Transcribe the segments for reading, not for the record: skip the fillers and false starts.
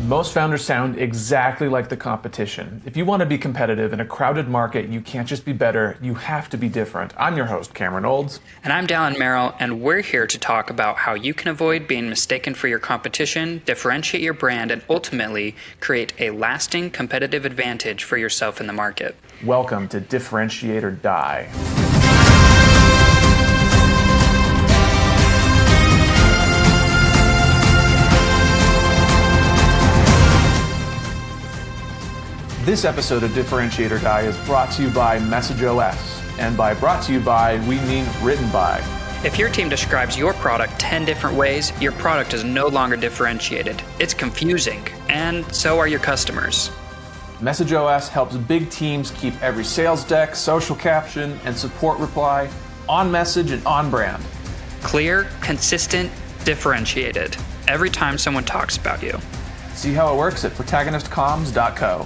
Most founders sound exactly like the competition. If you want to be competitive in a crowded market, you can't just be better, you have to be different. I'm your host, Cameron Olds. And I'm Dallin Merrill, and we're here to talk about how you can avoid being mistaken for your competition, differentiate your brand, and ultimately create a lasting competitive advantage for yourself in the market. Welcome to Differentiate or Die. This episode of Differentiate or Die is brought to you by MessageOS. And by brought to you by, we mean written by. If your team describes your product 10 different ways, your product is no longer differentiated. It's confusing, and so are your customers. MessageOS helps big teams keep every sales deck, social caption, and support reply on message and on brand. Clear, consistent, differentiated. Every time someone talks about you. See how it works at protagonistcomms.co.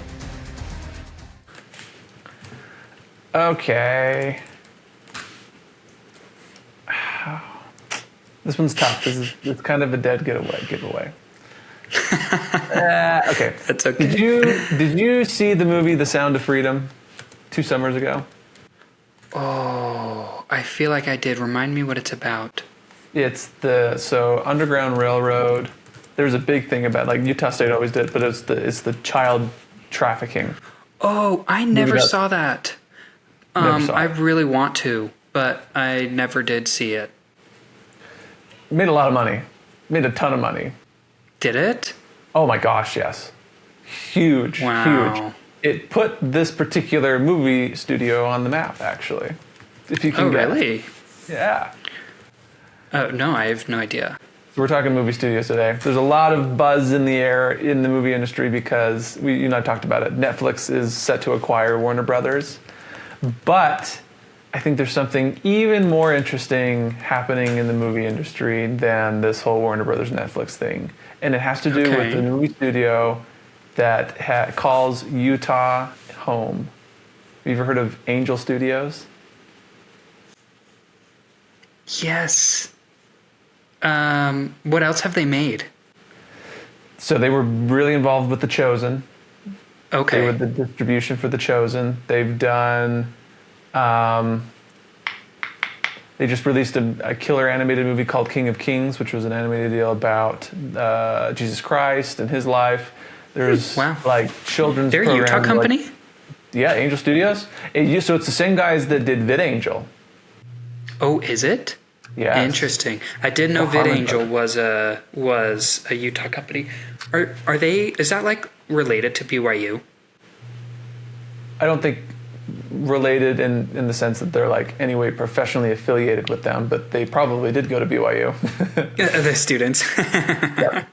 Okay. This one's tough. It's kind of a dead giveaway. Okay. That's okay. Did you see the movie The Sound of Freedom 2 summers ago? Oh, I feel like I did. Remind me what it's about. It's the Underground Railroad. There's a big thing about, like, Utah State always did, but it's the child trafficking. Oh, I never saw that. I it. really want to, but I never did see it. Made a lot of money. Made a ton of money. Did it? Oh my gosh, yes. Huge, Wow. huge. It put this particular movie studio on the map, actually. If you can get really? it. Yeah. Oh, no, I have no idea. We're talking movie studios today. There's a lot of buzz in the air in the movie industry because you and I talked about it. Netflix is set to acquire Warner Brothers. But I think there's something even more interesting happening in the movie industry than this whole Warner Brothers Netflix thing. And it has to do with the movie studio that calls Utah home. Have you ever heard of Angel Studios? Yes. What else have they made? So they were really involved with The Chosen. Okay. They were the distribution for The Chosen. They've done... they just released a killer animated movie called King of Kings, which was an animated deal about Jesus Christ and his life. There's like children's They're a Utah company? Yeah, Angel Studios. So it's the same guys that did VidAngel. Oh, is it? Yeah. Interesting. I did know VidAngel was a Utah company. Are they? Is that like related to BYU? I don't think related in the sense that they're like anyway professionally affiliated with them, but they probably did go to BYU. The students. Yeah.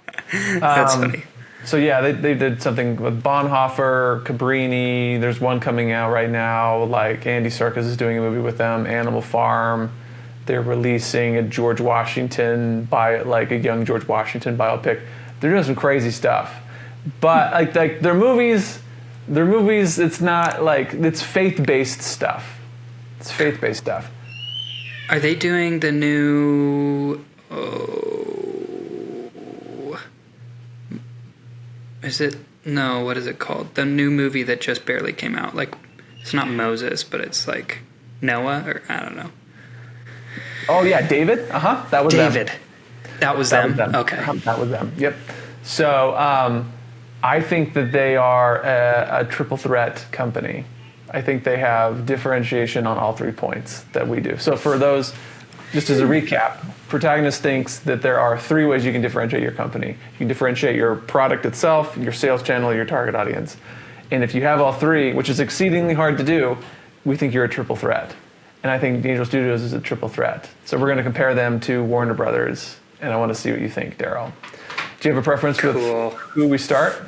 That's funny. So yeah, they did something with Bonhoeffer, Cabrini. There's one coming out right now. Like Andy Serkis is doing a movie with them. Animal Farm. They're releasing a George Washington a young George Washington biopic. They're doing some crazy stuff, but like their movies. It's not like it's faith-based stuff. It's faith-based stuff. Are they doing the new? Is it no? What is it called? The new movie that just barely came out. Like, it's not Moses, but it's like Noah, or I don't know. Oh yeah, David. That was David. them. That was them. Okay. That was them. Yep. So I think that they are a triple threat company. I think they have differentiation on all 3 points that we do. So for those, just as a recap, Protagonist thinks that there are 3 ways you can differentiate your company. You can differentiate your product itself, your sales channel, your target audience. And if you have all 3, which is exceedingly hard to do, we think you're a triple threat. And I think Angel Studios is a triple threat. So we're going to compare them to Warner Brothers, and I want to see what you think, Daryl. Do you have a preference with who we start?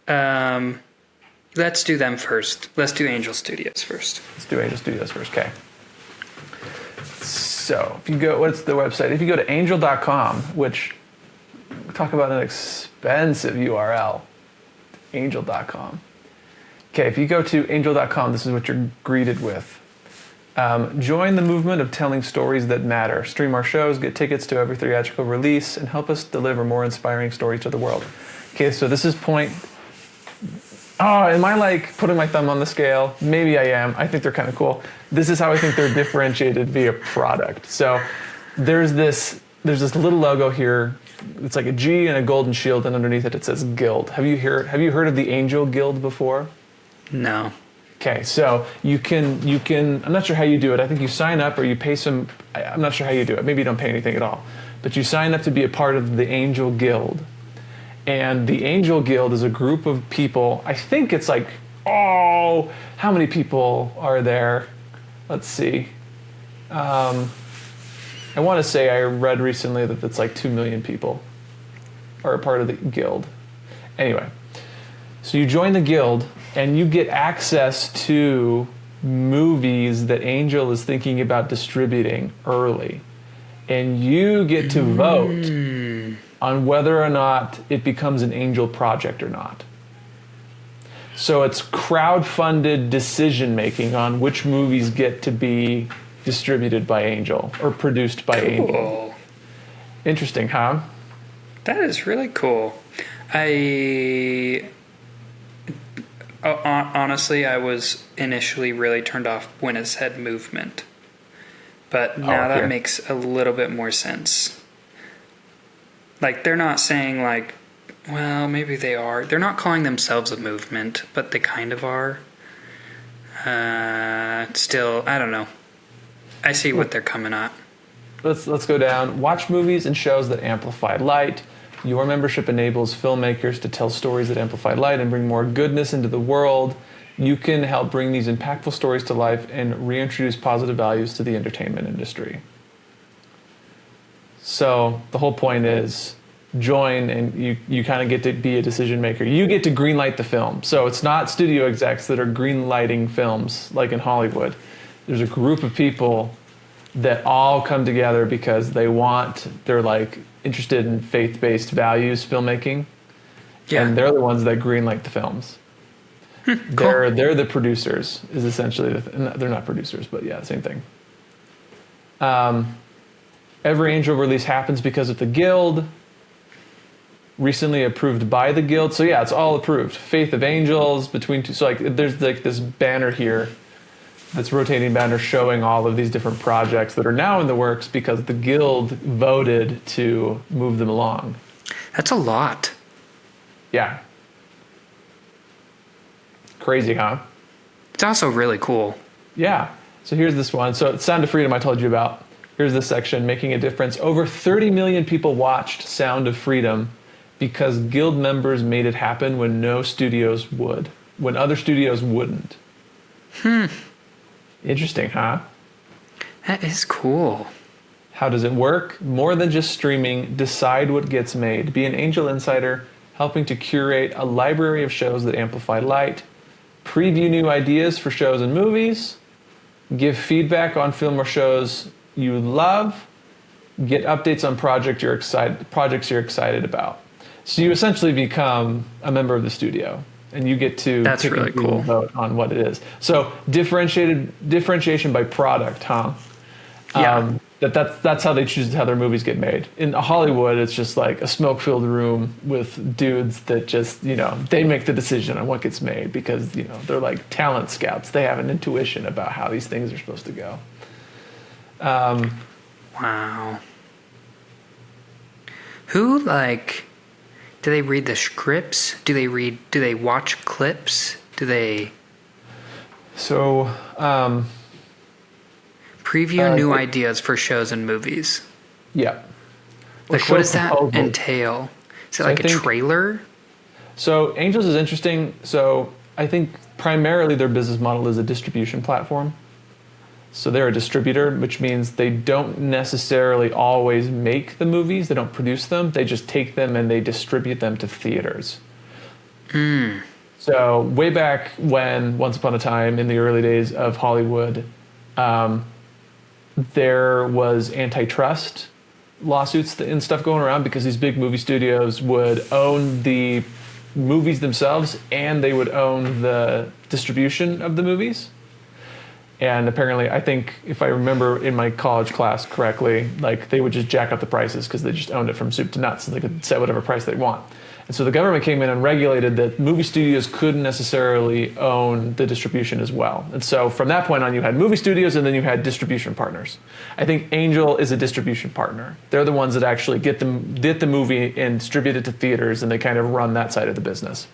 Let's do them first. Let's do Angel Studios first. Let's do Angel Studios first, okay. So if you go, what's the website? If you go to angel.com, which, talk about an expensive URL, angel.com. Okay, if you go to angel.com, this is what you're greeted with. Join the movement of telling stories that matter. Stream our shows, get tickets to every theatrical release, and help us deliver more inspiring stories to the world. Okay, so this is point. Oh, am I like putting my thumb on the scale? Maybe I am. I think they're kind of cool. This is how I think they're differentiated via product. So there's this little logo here. It's like a G and a golden shield, and underneath it says Guild. Have you heard of the Angel Guild before? No. Okay, so you can. I'm not sure how you do it. I think you sign up or you pay some. I'm not sure how you do it. Maybe you don't pay anything at all, but you sign up to be a part of the Angel Guild. And the Angel Guild is a group of people. I think it's like, how many people are there? Let's see. I want to say I read recently that it's like 2 million people are a part of the guild. Anyway, so you join the guild and you get access to movies that Angel is thinking about distributing early. And you get to vote on whether or not it becomes an Angel project or not. So it's crowd-funded decision-making on which movies get to be distributed by Angel or produced by Angel. Interesting, huh? That is really cool. Honestly, I was initially really turned off when it said movement. But now that makes a little bit more sense. Like, they're not saying, like, well, maybe they are. They're not calling themselves a movement, but they kind of are. Still, I don't know. I see what they're coming at. Let's go down. Watch movies and shows that amplify light. Your membership enables filmmakers to tell stories that amplify light and bring more goodness into the world. You can help bring these impactful stories to life and reintroduce positive values to the entertainment industry. So the whole point is join and you kind of get to be a decision maker. You get to greenlight the film. So it's not studio execs that are greenlighting films like in Hollywood. There's a group of people that all come together because they're like interested in faith-based values filmmaking. Yeah. And they're the ones that greenlight the films. Cool. They're the producers is essentially they're not producers, but yeah, same thing. Every Angel release happens because of the guild. Recently approved by the guild. So yeah, it's all approved. Faith of Angels between two. So like there's like this banner here, this rotating banner showing all of these different projects that are now in the works because the guild voted to move them along. That's a lot. Yeah. Crazy, huh? It's also really cool. Yeah. So here's this one. So Sound of Freedom I told you about. Here's this section, making a difference. Over 30 million people watched Sound of Freedom because guild members made it happen when no studios would, when other studios wouldn't. Interesting, huh? That is cool. How does it work? More than just streaming, decide what gets made. Be an Angel Insider, helping to curate a library of shows that amplify light, preview new ideas for shows and movies, give feedback on film or shows you love, get updates on projects you're excited about. So you essentially become a member of the studio, and you get to That's really cool. Vote on what it is. So differentiation by product, huh? Yeah. That's how they choose how their movies get made. In Hollywood, it's just like a smoke-filled room with dudes that just, they make the decision on what gets made because, they're like talent scouts. They have an intuition about how these things are supposed to go. Wow. Who, do they read the scripts? Do they watch clips? Do they... So, preview new ideas for shows and movies. Yeah. What does that entail? Is it like a trailer? So Angels is interesting. So I think primarily their business model is a distribution platform. So they're a distributor, which means they don't necessarily always make the movies. They don't produce them. They just take them and they distribute them to theaters. So way back when, once upon a time in the early days of Hollywood, there was antitrust lawsuits and stuff going around because these big movie studios would own the movies themselves and they would own the distribution of the movies. And apparently, I think if I remember in my college class correctly, they would just jack up the prices because they just owned it from soup to nuts, so they could set whatever price they want. And so the government came in and regulated that movie studios couldn't necessarily own the distribution as well. And so from that point on, you had movie studios and then you had distribution partners. I think Angel is a distribution partner. They're the ones that actually get the movie and distribute it to theaters, and they kind of run that side of the business.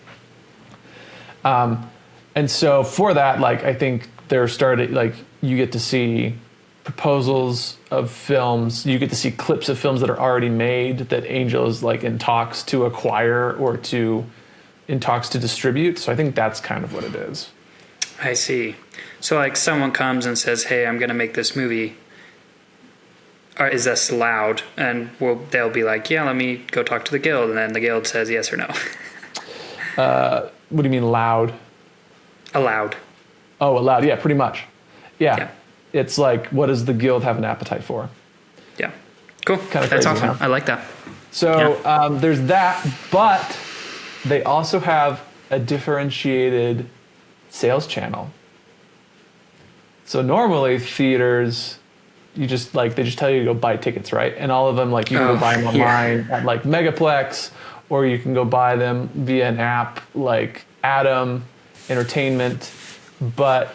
And so for that, like, I think they're starting, like, you get to see proposals of films, you get to see clips of films that are already made that Angel is like in talks to acquire or in talks to distribute. So I think that's kind of what it is. I see. So like someone comes and says, hey, I'm going to make this movie. Or is this allowed? And they'll be like, yeah, let me go talk to the guild. And then the guild says yes or no. What do you mean loud? Allowed. Oh, allowed. Yeah, pretty much. Yeah. It's like, what does the guild have an appetite for? Yeah. Cool. Kind of That's crazy, awesome. huh? I like that. So there's that, but they also have a differentiated sales channel. So normally theaters, they just tell you to go buy tickets, right? And all of them, like, you can go buy them online at like Megaplex, or you can go buy them via an app like Atom Entertainment. But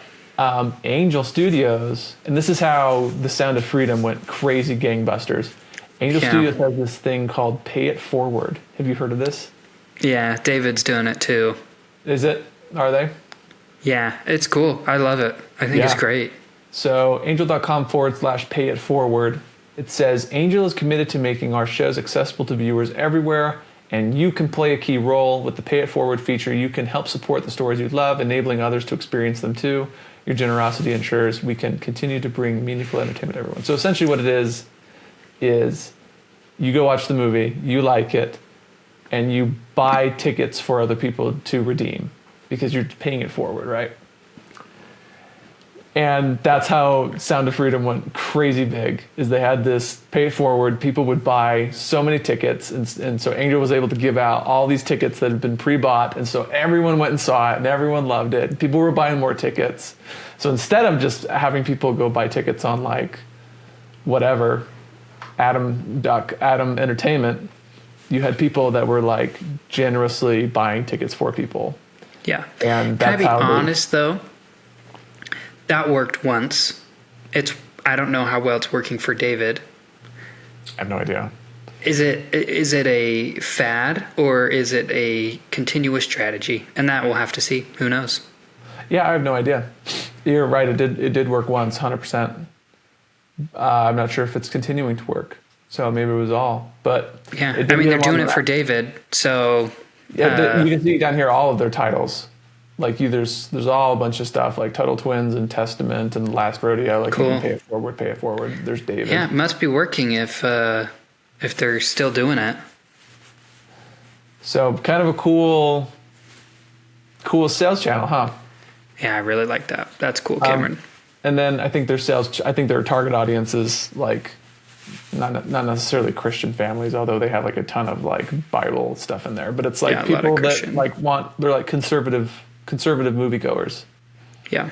Angel Studios, and this is how The Sound of Freedom went crazy gangbusters. Angel Studios has this thing called Pay It Forward. Have you heard of this? Yeah, David's doing it too. Is it? Are they? Yeah, it's cool. I love it. I think it's great. So angel.com/pay it forward. It says, Angel is committed to making our shows accessible to viewers everywhere, and you can play a key role. With the Pay It Forward feature, you can help support the stories you love, enabling others to experience them too. Your generosity ensures we can continue to bring meaningful entertainment to everyone. So essentially what it is you go watch the movie, you like it, and you buy tickets for other people to redeem because you're paying it forward, right? And that's how Sound of Freedom went crazy big, is they had this Pay It Forward. People would buy so many tickets, and so Angel was able to give out all these tickets that had been pre-bought, and so everyone went and saw it, and everyone loved it. People were buying more tickets. So instead of just having people go buy tickets on, like, whatever, Atom Entertainment, you had people that were, like, generously buying tickets for people. Yeah. And that's Can I be honest, though? That worked once. I don't know how well it's working for David. I have no idea. Is it a fad or is it a continuous strategy? And that we'll have to see. Who knows? Yeah, I have no idea. You're right. It did work once, 100%. I'm not sure if it's continuing to work. So maybe it was all. But yeah, I mean, they're doing it for David. So yeah, you can see down here all of their titles. Like there's all a bunch of stuff like Tuttle Twins and Testament and Last Rodeo. Like, cool. You can Pay It Forward. There's David. Yeah, it must be working if they're still doing it. So kind of a cool sales channel, huh? Yeah, I really like that. That's cool, Cameron. And then I think their target audience is like not necessarily Christian families, although they have like a ton of like Bible stuff in there. But it's like people that like they're like conservative moviegoers. Yeah.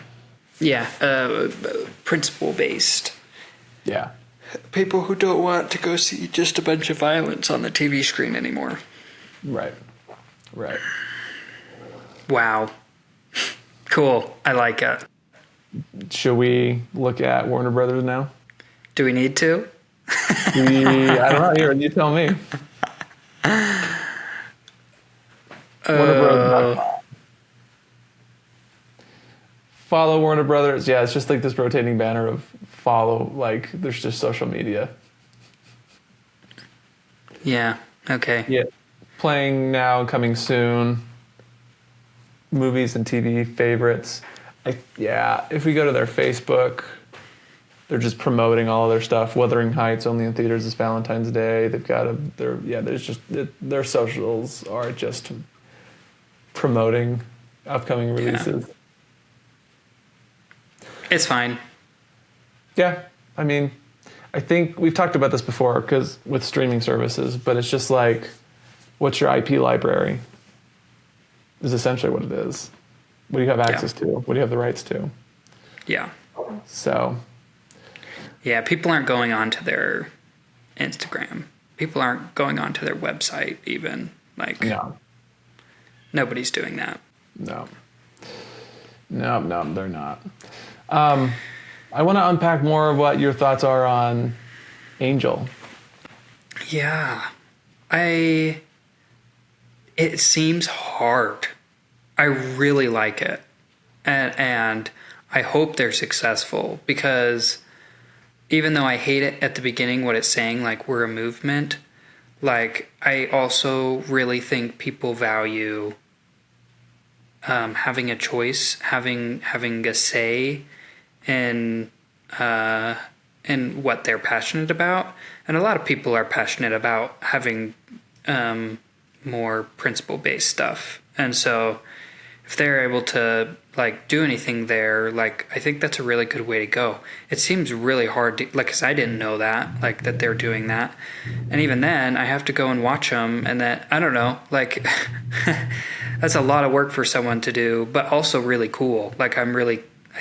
Yeah. Principle based. Yeah. People who don't want to go see just a bunch of violence on the TV screen anymore. Right. Wow. Cool. I like it. Should we look at Warner Brothers now? Do we need to? I don't know. Here, you tell me. Warner Brothers. Follow Warner Brothers. Yeah, it's just like this rotating banner of follow. Like, there's just social media. Yeah. Okay. Yeah. Playing now, coming soon. Movies and TV favorites. If we go to their Facebook, they're just promoting all of their stuff. Wuthering Heights only in theaters this Valentine's Day. They've got their socials are just promoting upcoming releases. Yeah. It's fine. Yeah, I mean, I think we've talked about this before because with streaming services, but it's just like, what's your IP library? Is essentially what it is. What do you have access to? What do you have the rights to? Yeah. So. Yeah, people aren't going on to their Instagram. People aren't going on to their website even. Like, No. nobody's doing that. No, they're not. I want to unpack more of what your thoughts are on Angel. Yeah. It seems hard. I really like it. And I hope they're successful, because even though I hate it at the beginning, what it's saying, like, we're a movement, like, I also really think people value having a choice, having a say in what they're passionate about. And a lot of people are passionate about having more principle-based stuff. And so if they're able to, like, do anything there, like, I think that's a really good way to go. It seems really hard to, like, because I didn't know that, like, that they're doing that. And even then, I have to go and watch them, and that, I don't know, like, that's a lot of work for someone to do, but also really cool. Like, I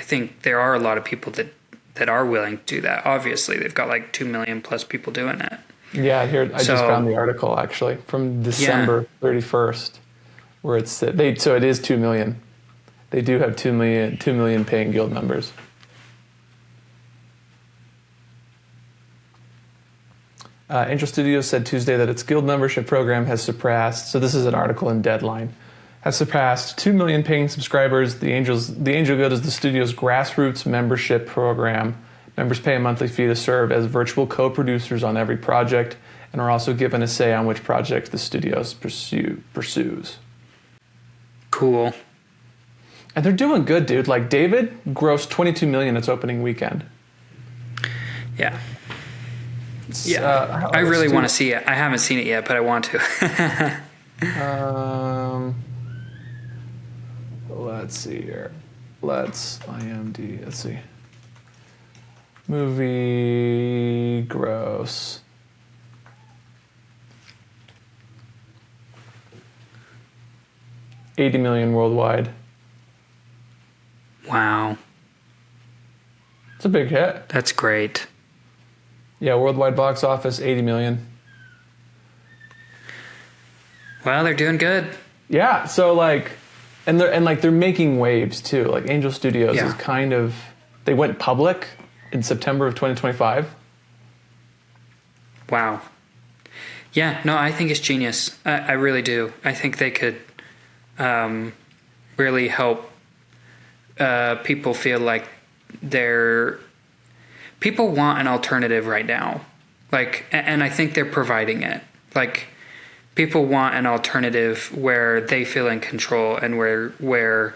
think there are a lot of people that are willing to do that. Obviously, they've got like 2 million plus people doing it. Yeah, here I just found the article actually from December 31st, where it is 2 million. They do have 2 million paying guild members. Angel Studios said Tuesday that its guild membership program has surpassed. So this is an article in Deadline. Has surpassed 2 million paying subscribers. The Angel Guild is the studio's grassroots membership program. Members pay a monthly fee to serve as virtual co-producers on every project, and are also given a say on which project the studio pursues. Cool. And they're doing good, dude. Like, David grossed 22 million its opening weekend. Yeah. I really want to see it. I haven't seen it yet, but I want to. Let's see here. IMDb. Let's see. Movie gross. $80 million worldwide. Wow. It's a big hit. That's great. Yeah, worldwide box office, 80 million. Well, they're doing good. Yeah, so like, and they're making waves too. Like, Angel Studios is kind of, they went public in September of 2025. Wow. Yeah, no, I think it's genius. I really do. I think they could really help people feel like people want an alternative right now. Like, and I think they're providing it. Like, people want an alternative where they feel in control, and where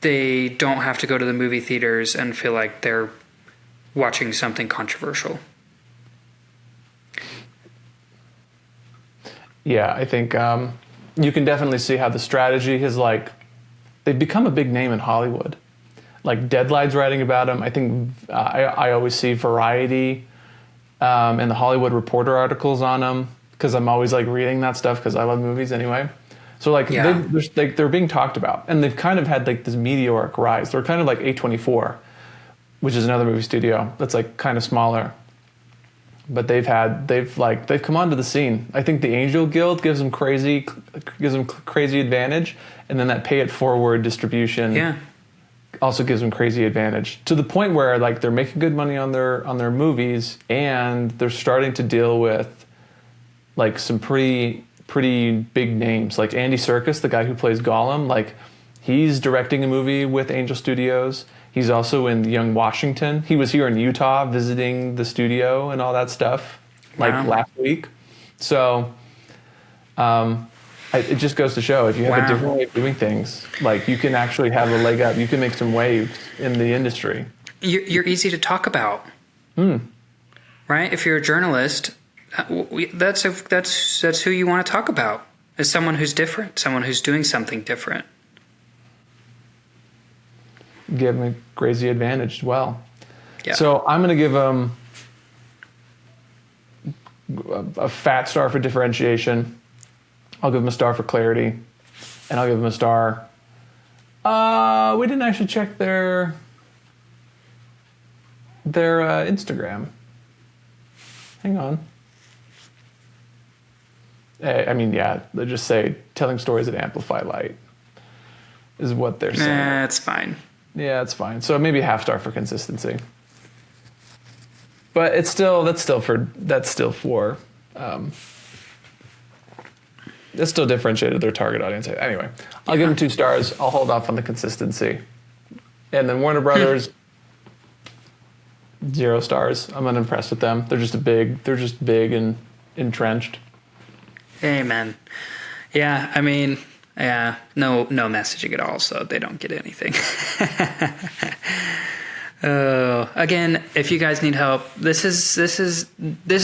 they don't have to go to the movie theaters and feel like they're watching something controversial. Yeah, I think you can definitely see how the strategy has, like, they've become a big name in Hollywood. Like, Deadline's writing about them. I think I always see Variety and the Hollywood Reporter articles on them, because I'm always, like, reading that stuff because I love movies anyway. So, like, they're being talked about, and they've kind of had, like, this meteoric rise. They're kind of like A24, which is another movie studio that's, like, kind of smaller. But they've come onto the scene. I think the Angel Guild gives them crazy advantage, and then that pay it forward distribution also gives them crazy advantage, to the point where, like, they're making good money on their movies, and they're starting to deal with, like, some pretty big names, like Andy Serkis, the guy who plays Gollum. Like, he's directing a movie with Angel Studios. He's also in Young Washington. He was here in Utah visiting the studio and all that stuff, like, last week. So it just goes to show, if you have a different way of doing things, like, you can actually have a leg up. You can make some waves in the industry. You're easy to talk about, right? If you're a journalist, that's who you want to talk about, as someone who's different, someone who's doing something different. Give them a crazy advantage as well. Yeah. So I'm going to give them a fat star for differentiation. I'll give them a star for clarity, and I'll give them a star. We didn't actually check their Instagram. Hang on. I mean, yeah, they just say telling stories that amplify light is what they're saying. That's fine. Yeah, it's fine. So maybe half star for consistency. But that's still differentiated their target audience. Anyway, I'll give them 2 stars. I'll hold off on the consistency. And then Warner Brothers, 0 stars. I'm unimpressed with them. They're just big and entrenched. Amen. Yeah, I mean, yeah, no messaging at all, so they don't get anything. Again, if you guys need help, this is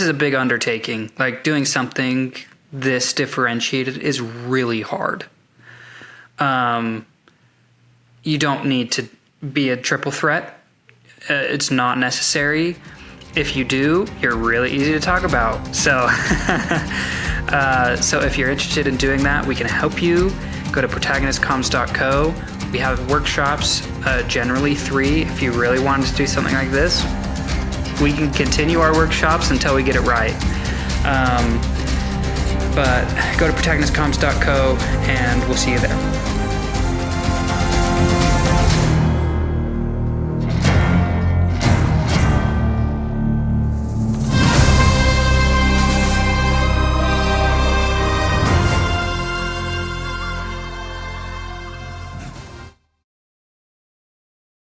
a big undertaking. Like, doing something this differentiated is really hard. You don't need to be a triple threat. It's not necessary. If you do, you're really easy to talk about. So, so if you're interested in doing that, we can help you. Go to protagonistcomms.co. We have workshops, generally 3. If you really wanted to do something like this, we can continue our workshops until we get it right. But go to protagonistcomms.co and we'll see you there.